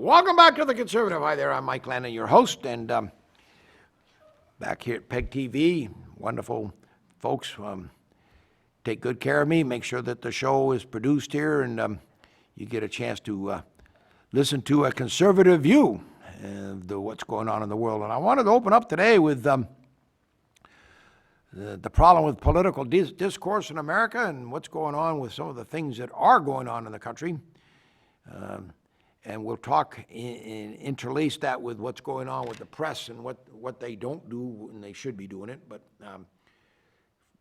Welcome back to The Conservative. Hi there, I'm Mike Lannon, your host, and back here at PEG TV. Wonderful folks take good care of me, make sure that the show is produced here, and you get a chance to listen to a conservative view of what's going on in the world. And I wanted to open up today with the problem with political discourse in America and what's going on with some of the things that are going on in the country. And we'll talk interlace that with what's going on with the press and what they don't do and they should be doing it. But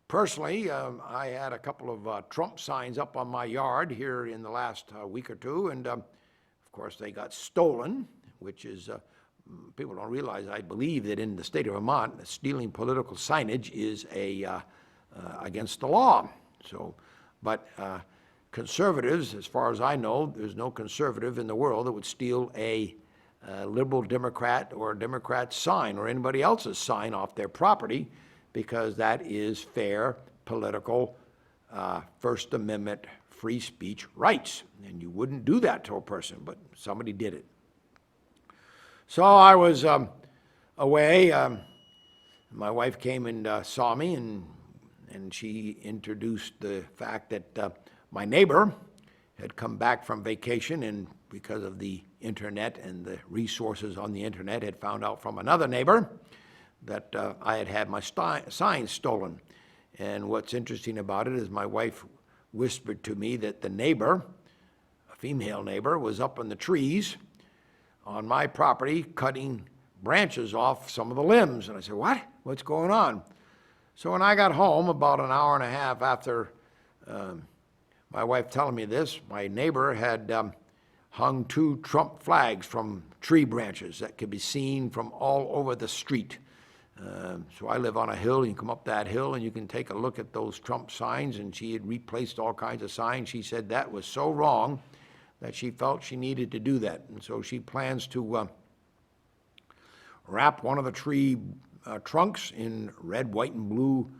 personally, I had a couple of Trump signs up on my yard here in the last week or two, and of course they got stolen, which is, people don't realize, I believe that in the state of Vermont, stealing political signage is against the law. So, but conservatives, as far as I know, there's no conservative in the world that would steal a liberal Democrat or a Democrat sign or anybody else's sign off their property, because that is fair political First Amendment free speech rights. And you wouldn't do that to a person, but somebody did it. So I was away. My wife came and saw me, and she introduced the fact that my neighbor had come back from vacation, and because of the internet and the resources on the internet, had found out from another neighbor that I had had my sign stolen. And what's interesting about it is my wife whispered to me that the neighbor, a female neighbor, was up in the trees on my property cutting branches off some of the limbs. And I said, what? What's going on? So when I got home about an hour and a half after my wife telling me this, my neighbor had hung 2 Trump flags from tree branches that could be seen from all over the street. So I live on a hill. You can come up that hill and you can take a look at those Trump signs, and she had replaced all kinds of signs. She said that was so wrong that she felt she needed to do that. And so she plans to wrap one of the tree trunks in red, white, and blue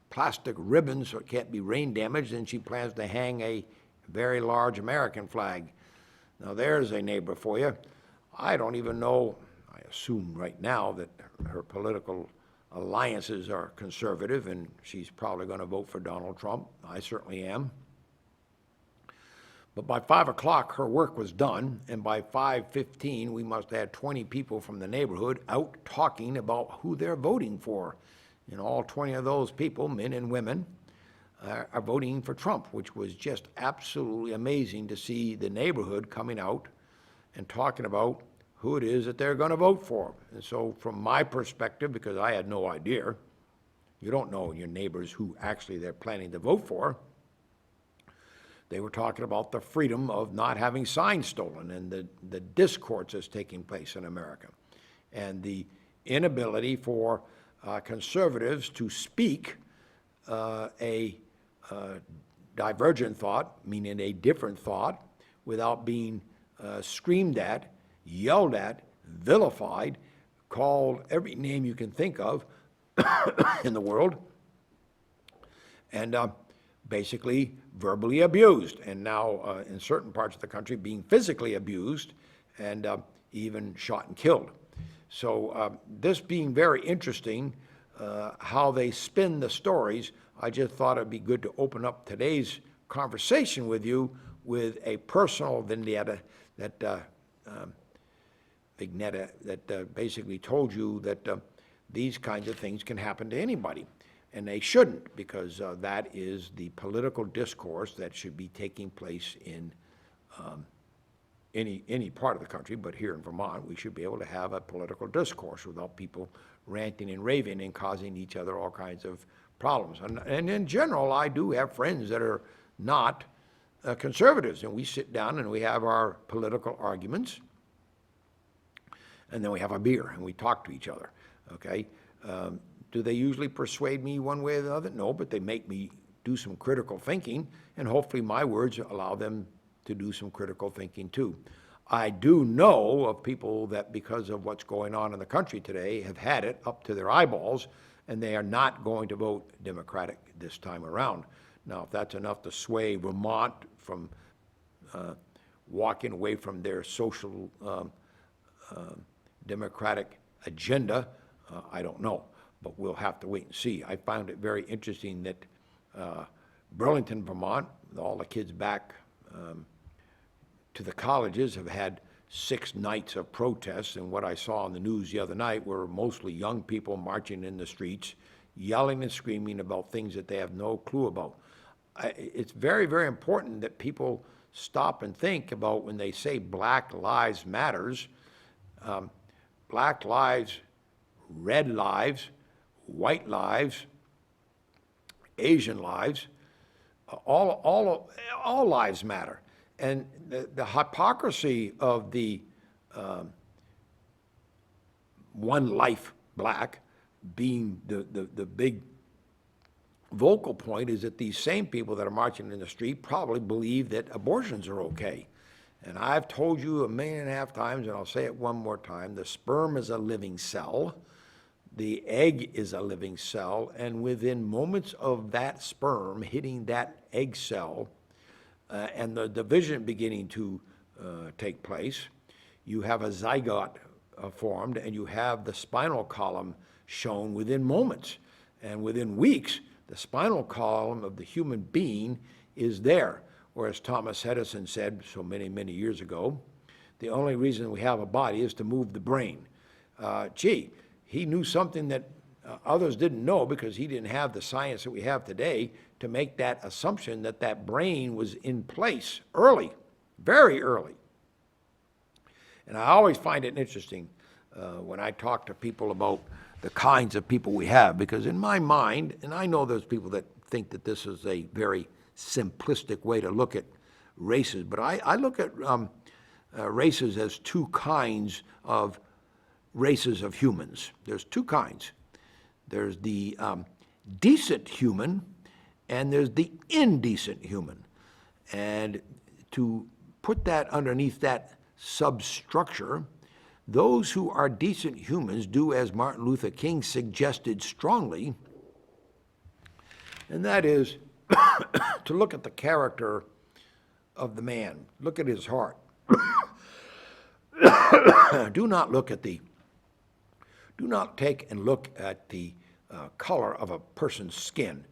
plastic ribbons so it can't be rain damaged, and she plans to hang a very large American flag. Now there's a neighbor for you. I don't even know, I assume right now that her political alliances are conservative, and she's probably going to vote for Donald Trump. I certainly am. But by 5 o'clock, her work was done, and by 5:15, we must have had 20 people from the neighborhood out talking about who they're voting for. And all 20 of those people, men and women, are voting for Trump, which was just absolutely amazing to see the neighborhood coming out and talking about who it is that they're going to vote for. And so from my perspective, because I had no idea, you don't know your neighbors who actually they're planning to vote for, they were talking about the freedom of not having signs stolen and the discourse that's taking place in America, and the inability for conservatives to speak a divergent thought, meaning a different thought, without being screamed at, yelled at, vilified, called every name you can think of in the world, and basically verbally abused, and now in certain parts of the country being physically abused and even shot and killed. So this being very interesting, how they spin the stories, I just thought it'd be good to open up today's conversation with you with a personal vignetta that basically told you that these kinds of things can happen to anybody. And they shouldn't, because that is the political discourse that should be taking place in any part of the country, but here in Vermont, we should be able to have a political discourse without people ranting and raving and causing each other all kinds of problems. And in general, I do have friends that are not conservatives, and we sit down and we have our political arguments, and then we have a beer and we talk to each other, okay? Do they usually persuade me one way or the other? No, but they make me do some critical thinking, and hopefully my words allow them to do some critical thinking too. I do know of people that, because of what's going on in the country today, have had it up to their eyeballs, and they are not going to vote Democratic this time around. Now, if that's enough to sway Vermont from walking away from their social democratic agenda, I don't know, but we'll have to wait and see. I found it very interesting that Burlington, Vermont, all the kids back to the colleges have had 6 nights of protests, and what I saw on the news the other night were mostly young people marching in the streets, yelling and screaming about things that they have no clue about. It's very, very important that people stop and think about when they say Black Lives Matters, Black lives, red lives, white lives, Asian lives, all lives matter. And the hypocrisy of the one life black being the big vocal point is that these same people that are marching in the street probably believe that abortions are okay. And I've told you 1.5 million times, and I'll say it one more time, the sperm is a living cell, the egg is a living cell, and within moments of that sperm hitting that egg cell, and the division beginning to take place, you have a zygote formed, and you have the spinal column shown within moments. And within weeks, the spinal column of the human being is there. Or as Thomas Edison said so many, many years ago, the only reason we have a body is to move the brain. He knew something that others didn't know because he didn't have the science that we have today to make that assumption that that brain was in place early, very early. And I always find it interesting when I talk to people about the kinds of people we have, because in my mind, and I know there's people that think that this is a very simplistic way to look at races, but I look at races as 2 kinds of races of humans. There's 2 kinds. There's the decent human, and there's the indecent human. And to put that underneath that substructure, those who are decent humans do as Martin Luther King suggested strongly, and that is to look at the character of the man, look at his heart. Do not take and look at the color of a person's skin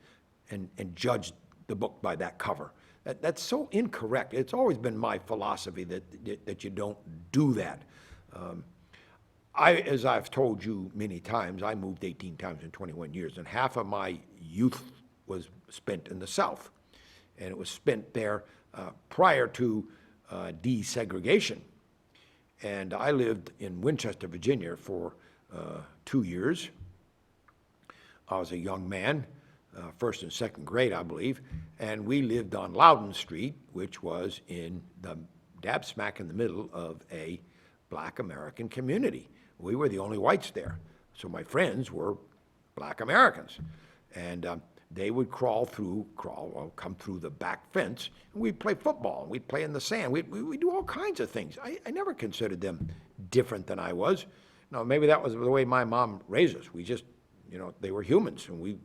and judge the book by that cover. That's so incorrect. It's always been my philosophy that you don't do that. As I've told you many times, I moved 18 times in 21 years, and half of my youth was spent in the South, and it was spent there prior to desegregation. And I lived in Winchester, Virginia for 2 years. I was a young man, 1st and 2nd grade, I believe, and we lived on Loudon Street, which was in the dab smack in the middle of a Black American community. We were the only whites there, so my friends were Black Americans, and they would come through the back fence, and we'd play football, and we'd play in the sand. We'd do all kinds of things. I never considered them different than I was. Now, maybe that was the way my mom raised us. We just, they were humans, and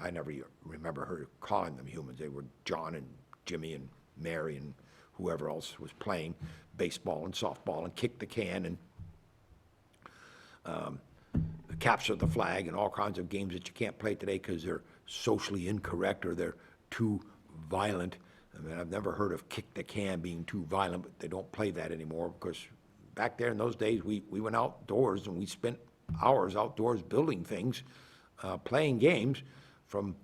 I never remember her calling them humans. They were John and Jimmy and Mary and whoever else was playing baseball and softball and kick the can and capture the flag and all kinds of games that you can't play today because they're socially incorrect or they're too violent. I mean, I've never heard of kick the can being too violent, but they don't play that anymore because back there in those days, we went outdoors and we spent hours outdoors building things, playing games from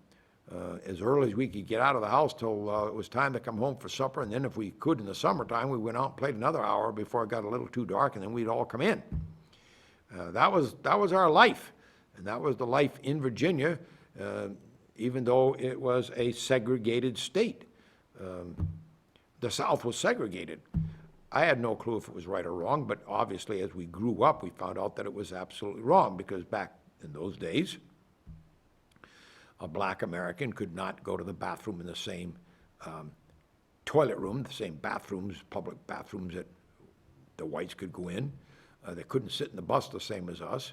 as early as we could get out of the house till it was time to come home for supper. And then if we could in the summertime, we went out and played another hour before it got a little too dark, and then we'd all come in. That was our life, and that was the life in Virginia, even though it was a segregated state. The South was segregated. I had no clue if it was right or wrong, but obviously as we grew up, we found out that it was absolutely wrong, because back in those days, a Black American could not go to the bathroom in the same toilet room, the same bathrooms, public bathrooms that the whites could go in. They couldn't sit in the bus the same as us.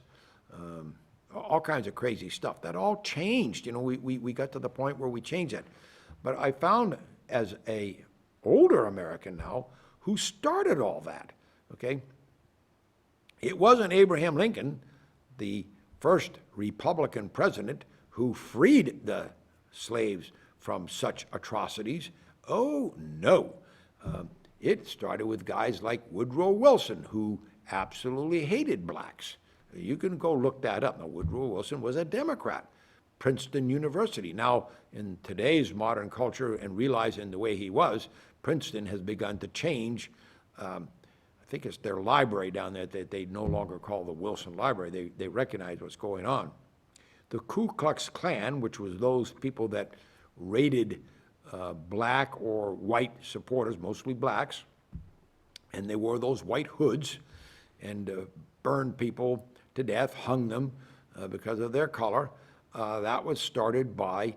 All kinds of crazy stuff. That all changed. We got to the point where we changed that. But I found as a older American now, who started all that, okay? It wasn't Abraham Lincoln, the first Republican president, who freed the slaves from such atrocities. Oh, no. It started with guys like Woodrow Wilson, who absolutely hated blacks. You can go look that up. Now, Woodrow Wilson was a Democrat, Princeton University. Now, in today's modern culture and realizing the way he was, Princeton has begun to change. I think it's their library down there that they no longer call the Wilson Library. They recognize what's going on. The Ku Klux Klan, which was those people that raided black or white supporters, mostly blacks, and they wore those white hoods and burned people to death, hung them because of their color. That was started by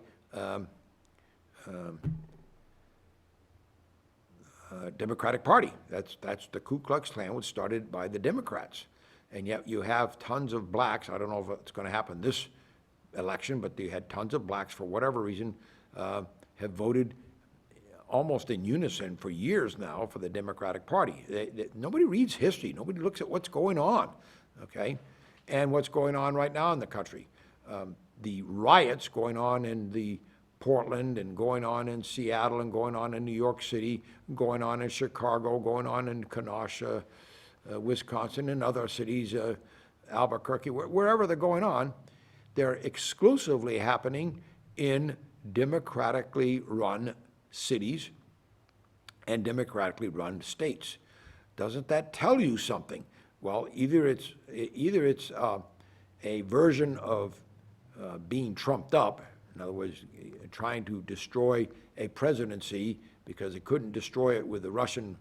Democratic Party. That's the Ku Klux Klan was started by the Democrats. And yet you have tons of blacks. I don't know if it's going to happen this election, but you had tons of blacks, for whatever reason, have voted almost in unison for years now for the Democratic Party. Nobody reads history. Nobody looks at what's going on, okay? And what's going on right now in the country. The riots going on in the Portland and going on in Seattle and going on in New York City, going on in Chicago, going on in Kenosha, Wisconsin, and other cities, Albuquerque, wherever they're going on, they're exclusively happening in democratically run cities and democratically run states. Doesn't that tell you something? Well, either it's a version of being trumped up, in other words, trying to destroy a presidency because they couldn't destroy it with the Russian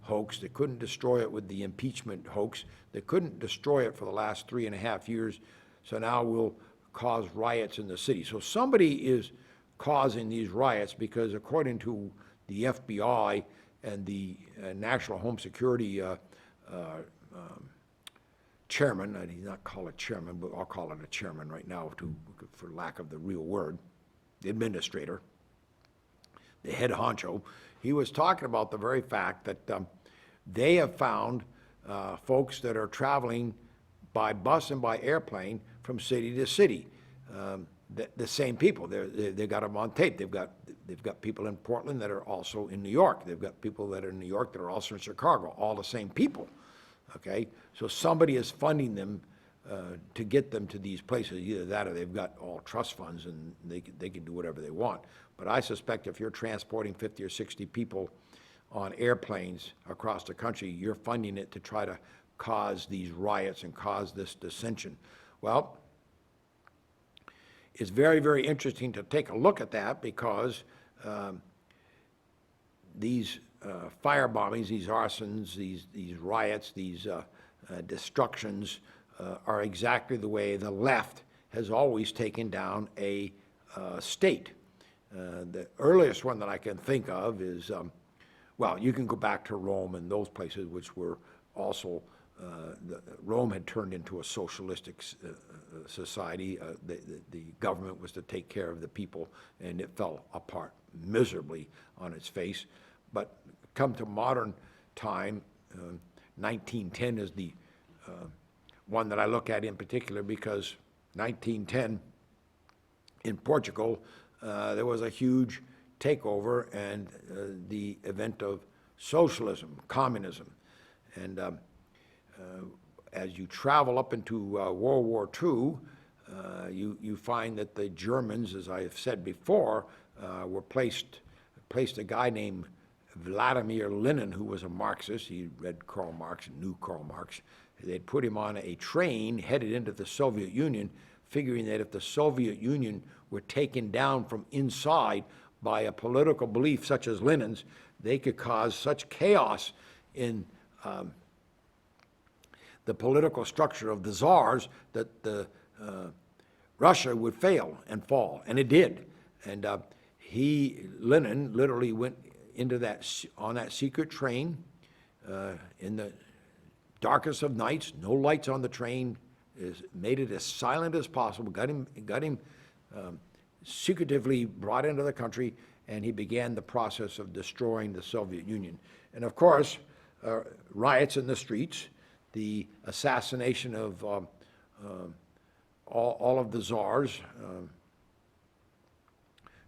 hoax, they couldn't destroy it with the impeachment hoax, they couldn't destroy it for the last 3.5 years, so now we'll cause riots in the city. So somebody is causing these riots because, according to the FBI and the National Home Security chairman, and he's not called a chairman, but I'll call it a chairman right now for lack of the real word, the administrator, the head honcho, he was talking about the very fact that they have found folks that are traveling by bus and by airplane from city to city. The same people, they got them on tape. They've got people in Portland that are also in New York. They've got people that are in New York that are also in Chicago, all the same people, okay? So somebody is funding them to get them to these places. Either that or they've got all trust funds and they can do whatever they want. But I suspect if you're transporting 50 or 60 people on airplanes across the country, you're funding it to try to cause these riots and cause this dissension. Well, it's very, very interesting to take a look at that because these fire bombings, these arsons, these riots, these destructions are exactly the way the left has always taken down a state. The earliest one that I can think of is, well, you can go back to Rome and those places which were also, Rome had turned into a socialistic society. The government was to take care of the people, and it fell apart miserably on its face. But come to modern time, 1910 is the one that I look at in particular because 1910 in Portugal, there was a huge takeover and the event of socialism, communism. And as you travel up into World War II, you find that the Germans, as I have said before, were placed a guy named Vladimir Lenin, who was a Marxist. He read Karl Marx and knew Karl Marx. They'd put him on a train headed into the Soviet Union, figuring that if the Soviet Union were taken down from inside by a political belief such as Lenin's, they could cause such chaos in the political structure of the czars that Russia would fail and fall, and it did. And Lenin literally went into on that secret train in the darkest of nights, no lights on the train, made it as silent as possible, got him secretively brought into the country, and he began the process of destroying the Soviet Union. And of course, riots in the streets, the assassination of all of the czars,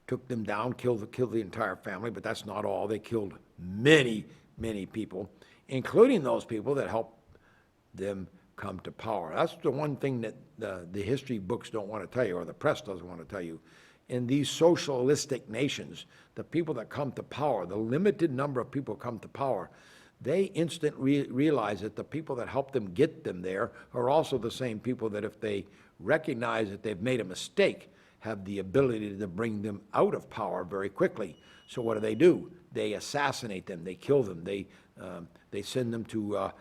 took them down, killed the entire family, but that's not all. They killed many, many people, including those people that helped them come to power. That's the one thing that the history books don't want to tell you, or the press doesn't want to tell you. In these socialistic nations, the people that come to power, the limited number of people come to power, they instantly realize that the people that help them get them there are also the same people that, if they recognize that they've made a mistake, have the ability to bring them out of power very quickly. So what do? They assassinate them, they kill them, they send them to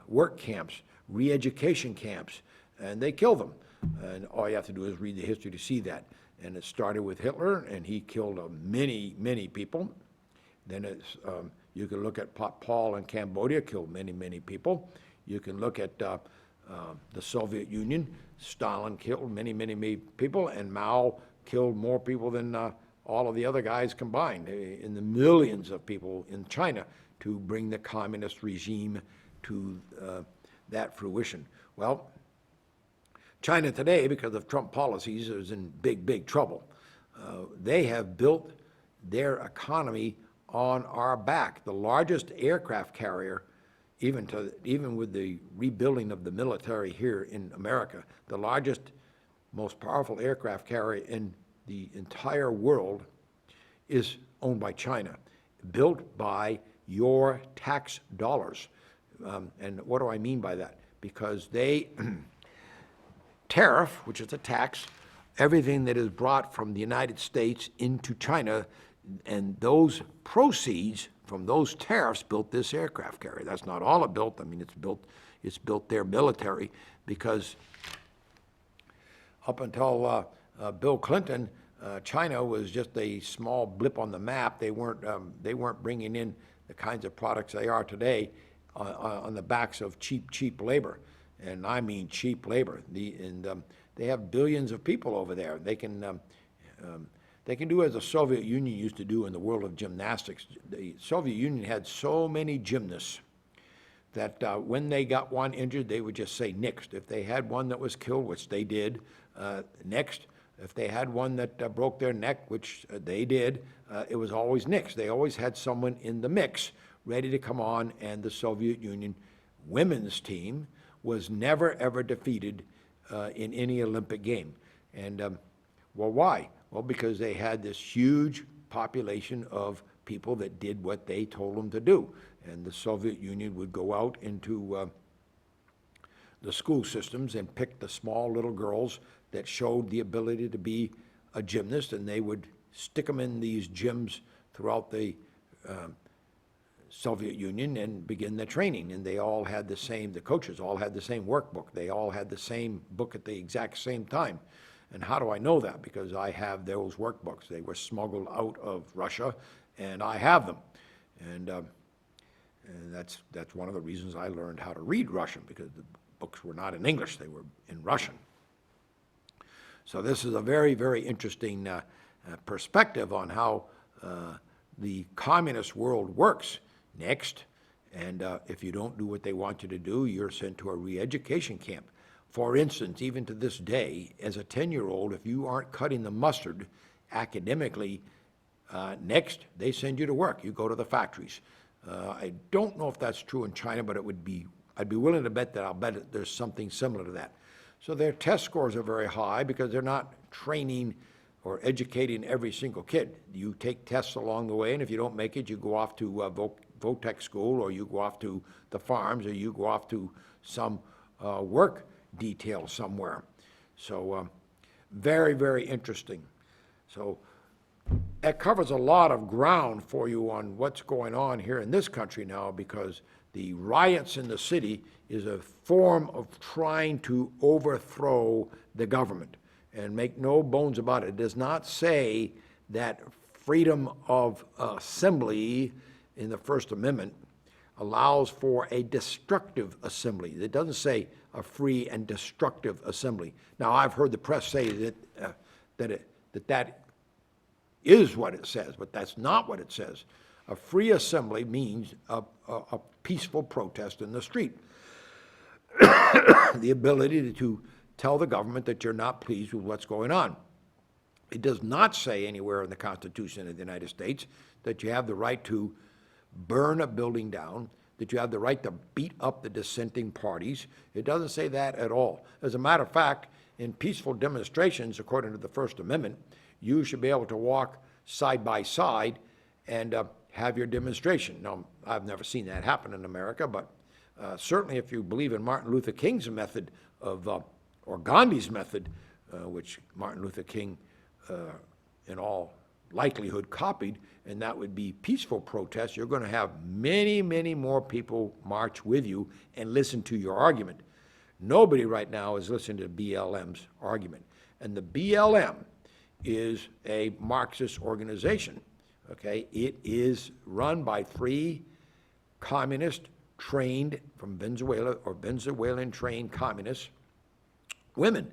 work camps, re-education camps, and they kill them. And all you have to do is read the history to see that. And it started with Hitler, and he killed many, many people. Then you can look at Paul in Cambodia, killed many, many people. You can look at the Soviet Union. Stalin killed many, many, many people, and Mao killed more people than all of the other guys combined, in the millions of people in China, to bring the communist regime to that fruition. Well, China today, because of Trump policies, is in big, big trouble. They have built their economy on our back. The largest aircraft carrier, even with the rebuilding of the military here in America, the largest, most powerful aircraft carrier in the entire world is owned by China, built by your tax dollars. And what do I mean by that? Because they tariff, which is a tax, everything that is brought from the United States into China, and those proceeds from those tariffs built this aircraft carrier. That's not all it built. I mean, it's built their military, because up until Bill Clinton, China was just a small blip on the map. They weren't bringing in the kinds of products they are today on the backs of cheap labor, and I mean cheap labor. They have billions of people over there. They can do as the Soviet Union used to do in the world of gymnastics. The Soviet Union had so many gymnasts that when they got one injured, they would just say next. If they had one that was killed, which they did, next. If they had one that broke their neck, which they did, it was always next. They always had someone in the mix ready to come on, and the Soviet Union women's team was never, ever defeated in any Olympic game. And, well, why? Well, because they had this huge population of people that did what they told them to do. And the Soviet Union would go out into the school systems and pick the small little girls that showed the ability to be a gymnast, and they would stick them in these gyms throughout the Soviet Union and begin the training. And they all had the coaches all had the same workbook. They all had the same book at the exact same time. And how do I know that? Because I have those workbooks. They were smuggled out of Russia, and I have them. And that's one of the reasons I learned how to read Russian, because the books were not in English, they were in Russian. So this is a very, very interesting perspective on how the communist world works. Next, and if you don't do what they want you to do, you're sent to a re-education camp. For instance, even to this day, as a 10-year-old, if you aren't cutting the mustard academically, next, they send you to work. You go to the factories. I don't know if that's true in China, but I'd be willing to bet that there's something similar to that. So their test scores are very high because they're not training or educating every single kid. You take tests along the way, and if you don't make it, you go off to Votech school, or you go off to the farms, or you go off to some work detail somewhere. So very, very interesting. So that covers a lot of ground for you on what's going on here in this country now, because the riots in the city is a form of trying to overthrow the government. And make no bones about it, it does not say that freedom of assembly in the First Amendment allows for a destructive assembly. It doesn't say a free and destructive assembly. Now, I've heard the press say that is what it says, but that's not what it says. A free assembly means a peaceful protest in the street. The ability to tell the government that you're not pleased with what's going on. It does not say anywhere in the Constitution of the United States that you have the right to burn a building down, that you have the right to beat up the dissenting parties. It doesn't say that at all. As a matter of fact, in peaceful demonstrations, according to the First Amendment, you should be able to walk side by side and have your demonstration. Now, I've never seen that happen in America, but certainly if you believe in Martin Luther King's method of, or Gandhi's method, which Martin Luther King in all likelihood copied, and that would be peaceful protests, you're going to have many, many more people march with you and listen to your argument. Nobody right now is listening to BLM's argument. And the BLM is a Marxist organization, okay? It is run by 3 communist trained from Venezuela, or Venezuelan trained communist women.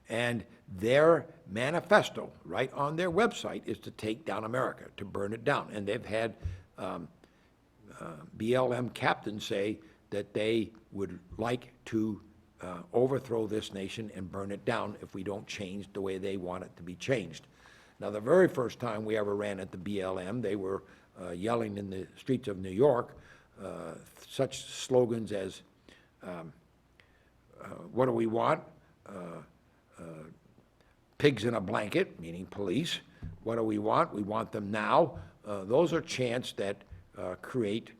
And their manifesto, right on their website, is to take down America, to burn it down. And they've had BLM captains say that they would like to overthrow this nation and burn it down if we don't change the way they want it to be changed. Now, the very first time we ever ran at the BLM, they were yelling in the streets of New York such slogans as, what do we want? Pigs in a blanket, meaning police. What do we want? We want them now. Those are chants that create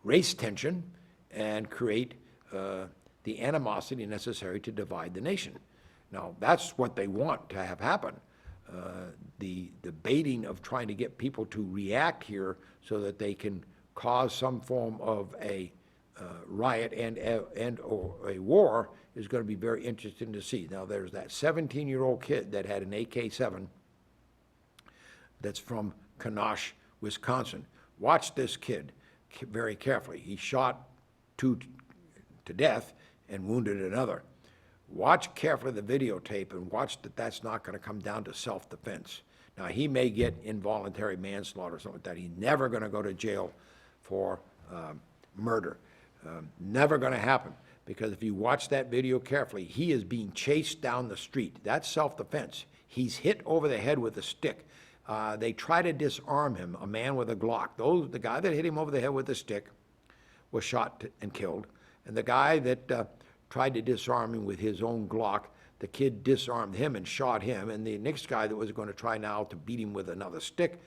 race tension and create the animosity necessary to divide the nation. Now, that's what they want to have happen. The baiting of trying to get people to react here so that they can cause some form of a riot and or a war is going to be very interesting to see. Now, there's that 17-year-old kid that had an AK-7 that's from Kenosha, Wisconsin. Watch this kid very carefully. He shot 2 to death and wounded another. Watch carefully the videotape and watch that that's not going to come down to self-defense. Now, he may get involuntary manslaughter or something like that. He's never going to go to jail for murder. Never going to happen, because if you watch that video carefully, he is being chased down the street. That's self-defense. He's hit over the head with a stick. They try to disarm him, a man with a Glock. The guy that hit him over the head with a stick was shot and killed, and the guy that tried to disarm him with his own Glock, the kid disarmed him and shot him, and the next guy that was going to try now to beat him with another stick,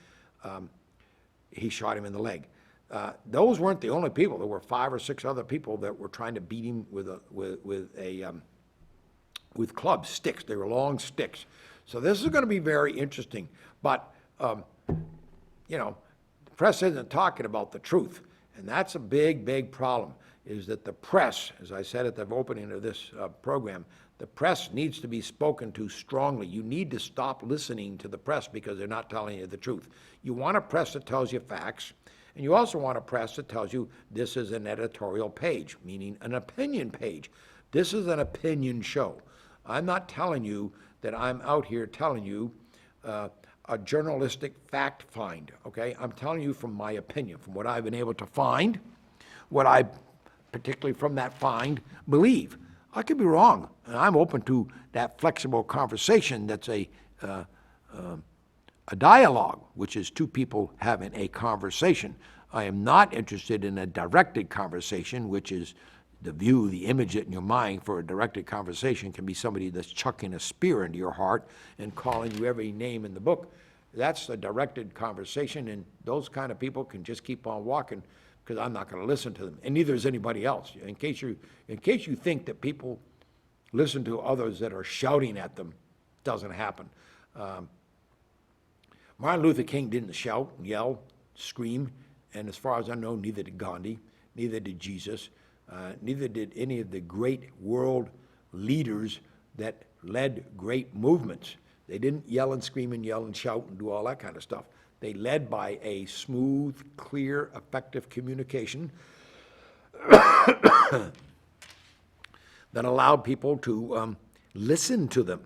he shot him in the leg. Those weren't the only people. There were 5 or 6 other people that were trying to beat him with clubs, sticks. They were long sticks. So this is going to be very interesting. But you know, the press isn't talking about the truth, and that's a big, big problem. Is that the press, as I said at the opening of this program, the press needs to be spoken to strongly. You need to stop listening to the press because they're not telling you the truth. You want a press that tells you facts. And you also want a press that tells you this is an editorial page, meaning an opinion page. This is an opinion show. I'm not telling you that I'm out here telling you a journalistic fact find, okay? I'm telling you from my opinion, from what I've been able to find, what I, particularly from that find, believe. I could be wrong, and I'm open to that flexible conversation that's a dialogue, which is 2 people having a conversation. I am not interested in a directed conversation, which is the view, the image in your mind for a directed conversation can be somebody that's chucking a spear into your heart and calling you every name in the book. That's a directed conversation, and those kind of people can just keep on walking because I'm not going to listen to them, and neither is anybody else. In case you think that people listen to others that are shouting at them, it doesn't happen. Martin Luther King didn't shout, yell, scream, and as far as I know, neither did Gandhi, neither did Jesus, neither did any of the great world leaders that led great movements. They didn't yell and scream and yell and shout and do all that kind of stuff. They led by a smooth, clear, effective communication that allowed people to listen to them.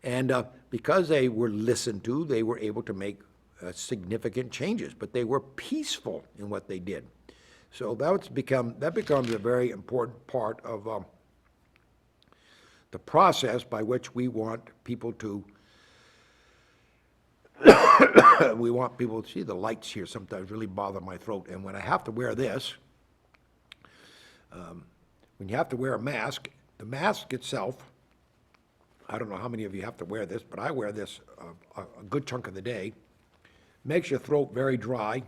And because they were listened to, they were able to make significant changes, but they were peaceful in what they did. So that becomes a very important part of the process by which we want people to we want people to see. The lights here sometimes really bother my throat, and when I have to wear this, when you have to wear a mask, the mask itself, I don't know how many of you have to wear this, but I wear this a good chunk of the day, makes your throat very dry.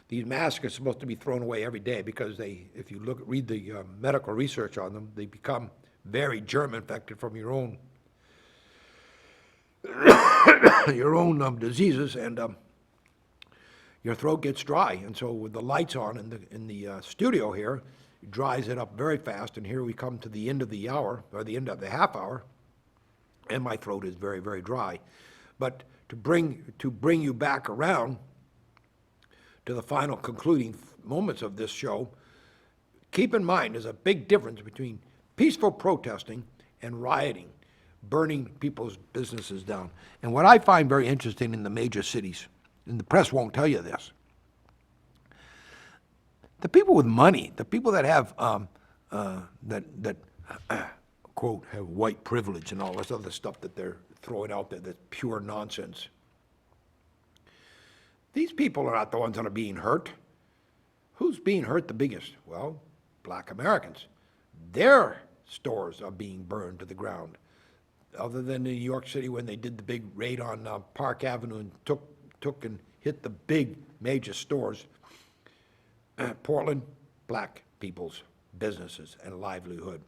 These masks are supposed to be thrown away every day because if you read the medical research on them, they become very germ infected from your own diseases, and your throat gets dry. And so with the lights on in the studio here, it dries it up very fast. And here we come to the end of the hour, or the end of the half hour, and my throat is very, very dry. But to bring you back around to the final concluding moments of this show, keep in mind there's a big difference between peaceful protesting and rioting, burning people's businesses down. And what I find very interesting in the major cities, and the press won't tell you this, the people with money, the people that have quote, have white privilege and all this other stuff that they're throwing out there that's pure nonsense. These people are not the ones that are being hurt. Who's being hurt the biggest? Well, black Americans. Their stores are being burned to the ground. Other than in New York City when they did the big raid on Park Avenue and took and hit the big major stores, Portland, black people's businesses and livelihood.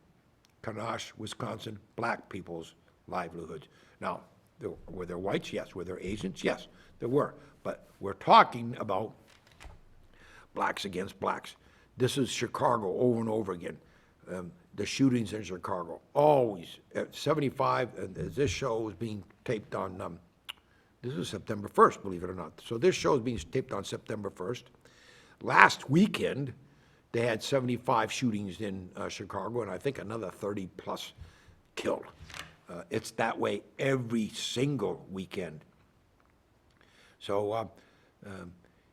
Kanash, Wisconsin, black people's livelihoods. Now, were there whites? Yes. Were there Asians? Yes, there were. But we're talking about blacks against blacks. This is Chicago over and over again. The shootings in Chicago, always at 75, and this show is being taped on, this is September 1st, believe it or not. So this show is being taped on September 1st. Last weekend, they had 75 shootings in Chicago, and I think another 30 plus killed. It's that way every single weekend. So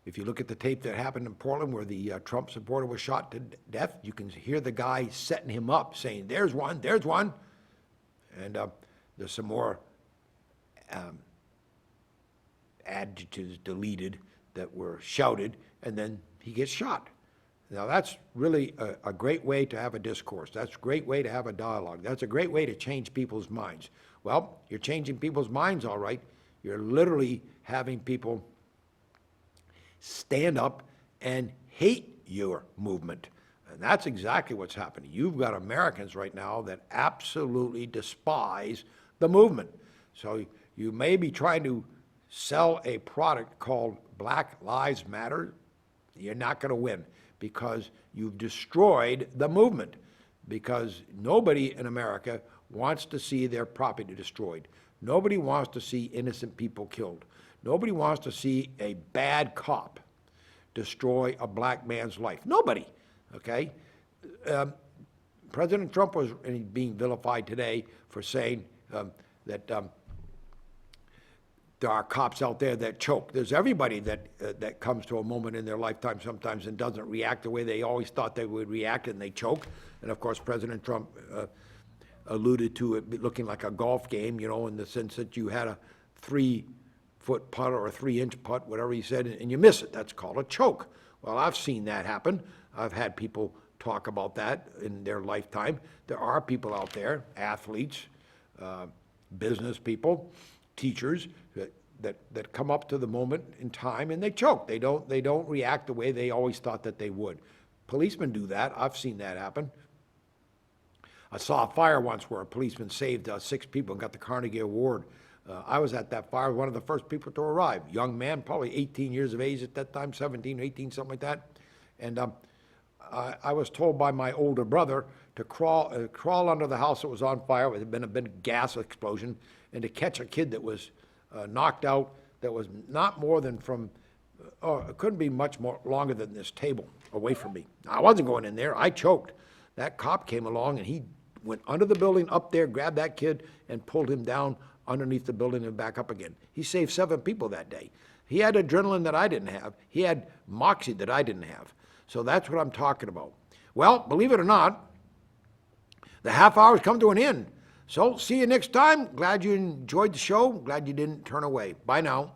if you look at the tape that happened in Portland where the Trump supporter was shot to death, you can hear the guy setting him up saying, there's one, there's one. And there's some more adjectives deleted that were shouted, and then he gets shot. Now that's really a great way to have a discourse. That's a great way to have a dialogue. That's a great way to change people's minds. Well, you're changing people's minds, all right. You're literally having people stand up and hate your movement. And that's exactly what's happening. You've got Americans right now that absolutely despise the movement. So you may be trying to sell a product called Black Lives Matter. You're not going to win because you've destroyed the movement, because nobody in America wants to see their property destroyed. Nobody wants to see innocent people killed. Nobody wants to see a bad cop destroy a black man's life. Nobody, okay? President Trump was being vilified today for saying that there are cops out there that choke. There's everybody that comes to a moment in their lifetime sometimes and doesn't react the way they always thought they would react, and they choke. And of course, President Trump alluded to it looking like a golf game, you know, in the sense that you had a 3-foot putt or a 3-inch putt, whatever he said, and you miss it. That's called a choke. Well, I've seen that happen. I've had people talk about that in their lifetime. There are people out there, athletes, business people, teachers, that come up to the moment in time and they choke. They don't react the way they always thought that they would. Policemen do that. I've seen that happen. I saw a fire once where a policeman saved 6 people and got the Carnegie Award. I was at that fire, one of the first people to arrive. Young man, probably 18 years of age at that time, 17, 18, something like that. And I was told by my older brother to crawl under the house that was on fire. There had been a big gas explosion, and to catch a kid that was knocked out, that was not more than from, it couldn't be much more longer than this table away from me. I wasn't going in there. I choked. That cop came along, and he went under the building, up there, grabbed that kid, and pulled him down underneath the building and back up again. He saved 7 people that day. He had adrenaline that I didn't have. He had moxie that I didn't have. So that's what I'm talking about. Well, believe it or not, the half hour's come to an end. So see you next time. Glad you enjoyed the show. Glad you didn't turn away. Bye now.